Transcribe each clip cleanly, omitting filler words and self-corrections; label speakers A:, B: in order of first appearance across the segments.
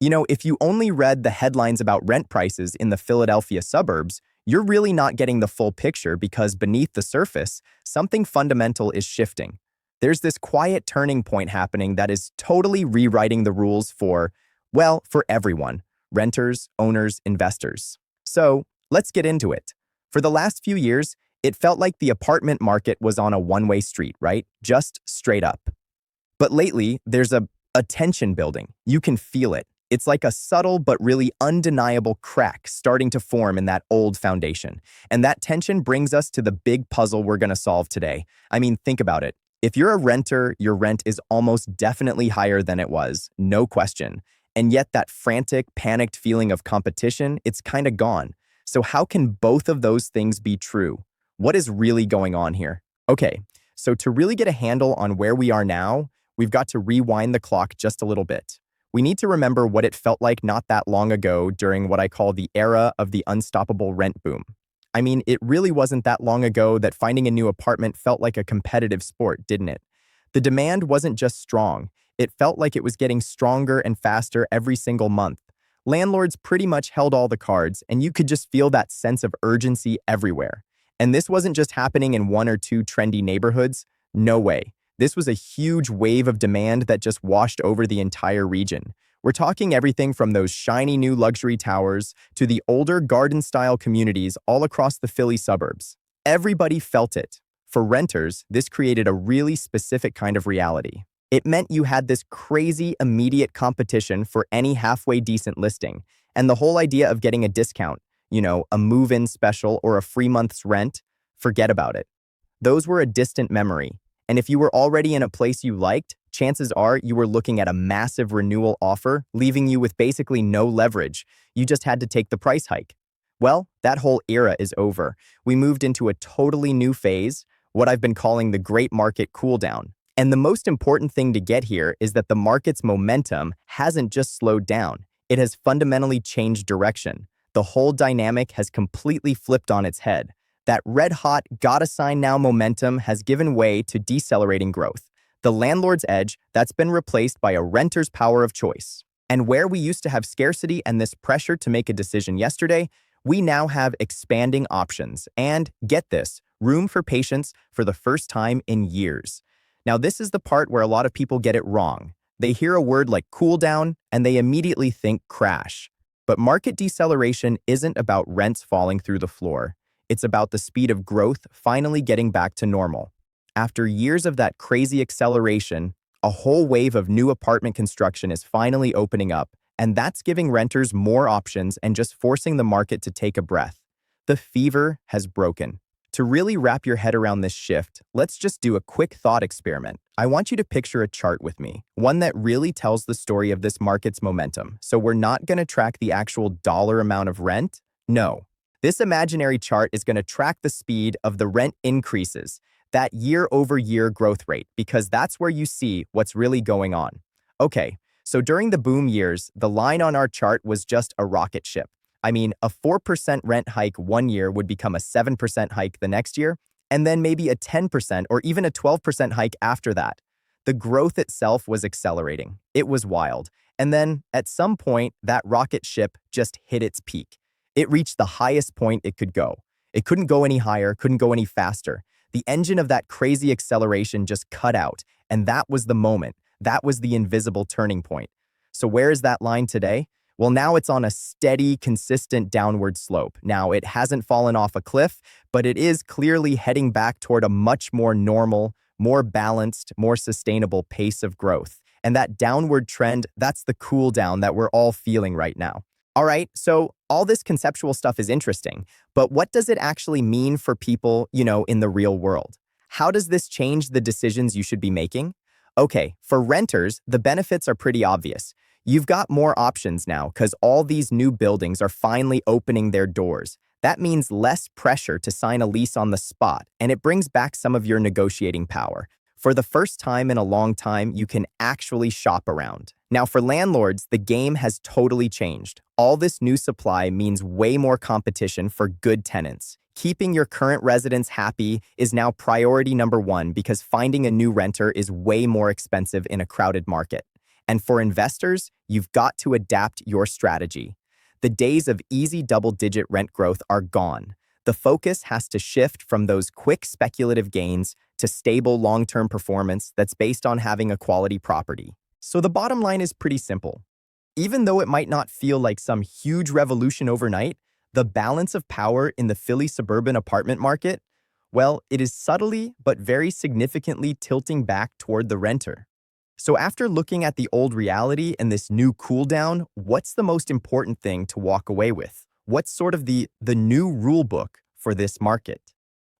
A: If you only read the headlines about rent prices in the Philadelphia suburbs, you're really not getting the full picture because beneath the surface, something fundamental is shifting. There's this quiet turning point happening that is totally rewriting the rules for everyone: renters, owners, investors. So, let's get into it. For the last few years, it felt like the apartment market was on a one-way street, right? Just straight up. But lately, there's a tension building. You can feel it. It's like a subtle but really undeniable crack starting to form in that old foundation. And that tension brings us to the big puzzle we're going to solve today. I mean, think about it. If you're a renter, your rent is almost definitely higher than it was, no question. And yet that frantic, panicked feeling of competition, it's kind of gone. So how can both of those things be true? What is really going on here? Okay, so to really get a handle on where we are now, we've got to rewind the clock just a little bit. We need to remember what it felt like not that long ago during what I call the era of the unstoppable rent boom. I mean, it really wasn't that long ago that finding a new apartment felt like a competitive sport, didn't it? The demand wasn't just strong. It felt like it was getting stronger and faster every single month. Landlords pretty much held all the cards, and you could just feel that sense of urgency everywhere. And this wasn't just happening in one or two trendy neighborhoods. No way. This was a huge wave of demand that just washed over the entire region. We're talking everything from those shiny new luxury towers to the older garden-style communities all across the Philly suburbs. Everybody felt it. For renters, this created a really specific kind of reality. It meant you had this crazy immediate competition for any halfway decent listing, and the whole idea of getting a discount, a move-in special or a free month's rent, forget about it. Those were a distant memory. And if you were already in a place you liked, chances are you were looking at a massive renewal offer, leaving you with basically no leverage. You just had to take the price hike. Well, that whole era is over. We moved into a totally new phase, what I've been calling the Great Market Cooldown. And the most important thing to get here is that the market's momentum hasn't just slowed down. It has fundamentally changed direction. The whole dynamic has completely flipped on its head. That red-hot, gotta-sign-now momentum has given way to decelerating growth. The landlord's edge that's been replaced by a renter's power of choice. And where we used to have scarcity and this pressure to make a decision yesterday, we now have expanding options and, get this, room for patience for the first time in years. Now, this is the part where a lot of people get it wrong. They hear a word like cool down and they immediately think crash. But market deceleration isn't about rents falling through the floor. It's about the speed of growth finally getting back to normal. After years of that crazy acceleration, a whole wave of new apartment construction is finally opening up, and that's giving renters more options and just forcing the market to take a breath. The fever has broken. To really wrap your head around this shift, let's just do a quick thought experiment. I want you to picture a chart with me, one that really tells the story of this market's momentum. So we're not going to track the actual dollar amount of rent. No. This imaginary chart is going to track the speed of the rent increases, that year-over-year growth rate, because that's where you see what's really going on. Okay, so during the boom years, the line on our chart was just a rocket ship. I mean, a 4% rent hike one year would become a 7% hike the next year, and then maybe a 10% or even a 12% hike after that. The growth itself was accelerating. It was wild. And then, at some point, that rocket ship just hit its peak. It reached the highest point it could go. It couldn't go any higher, couldn't go any faster. The engine of that crazy acceleration just cut out, and that was the moment. That was the invisible turning point. So where is that line today? Well, now it's on a steady, consistent downward slope. Now, it hasn't fallen off a cliff, but it is clearly heading back toward a much more normal, more balanced, more sustainable pace of growth. And that downward trend, that's the cool down that we're all feeling right now. All right, so all this conceptual stuff is interesting, but what does it actually mean for people, in the real world? How does this change the decisions you should be making? Okay, for renters, the benefits are pretty obvious. You've got more options now because all these new buildings are finally opening their doors. That means less pressure to sign a lease on the spot, and it brings back some of your negotiating power. For the first time in a long time, you can actually shop around. Now, for landlords, the game has totally changed. All this new supply means way more competition for good tenants. Keeping your current residents happy is now priority number one because finding a new renter is way more expensive in a crowded market. And for investors, you've got to adapt your strategy. The days of easy double-digit rent growth are gone. The focus has to shift from those quick speculative gains to stable long-term performance that's based on having a quality property. So the bottom line is pretty simple. Even though it might not feel like some huge revolution overnight, the balance of power in the Philly suburban apartment market, well, it is subtly but very significantly tilting back toward the renter. So after looking at the old reality and this new cool down, what's the most important thing to walk away with? What's sort of the new rule book for this market?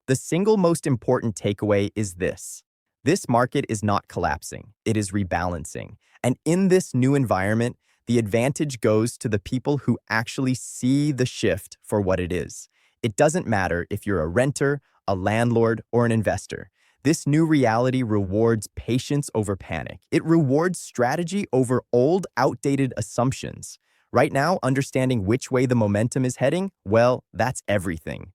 A: The single most important takeaway is this. This market is not collapsing, it is rebalancing. And in this new environment, the advantage goes to the people who actually see the shift for what it is. It doesn't matter if you're a renter, a landlord, or an investor. This new reality rewards patience over panic. It rewards strategy over old, outdated assumptions. Right now, understanding which way the momentum is heading, well, that's everything.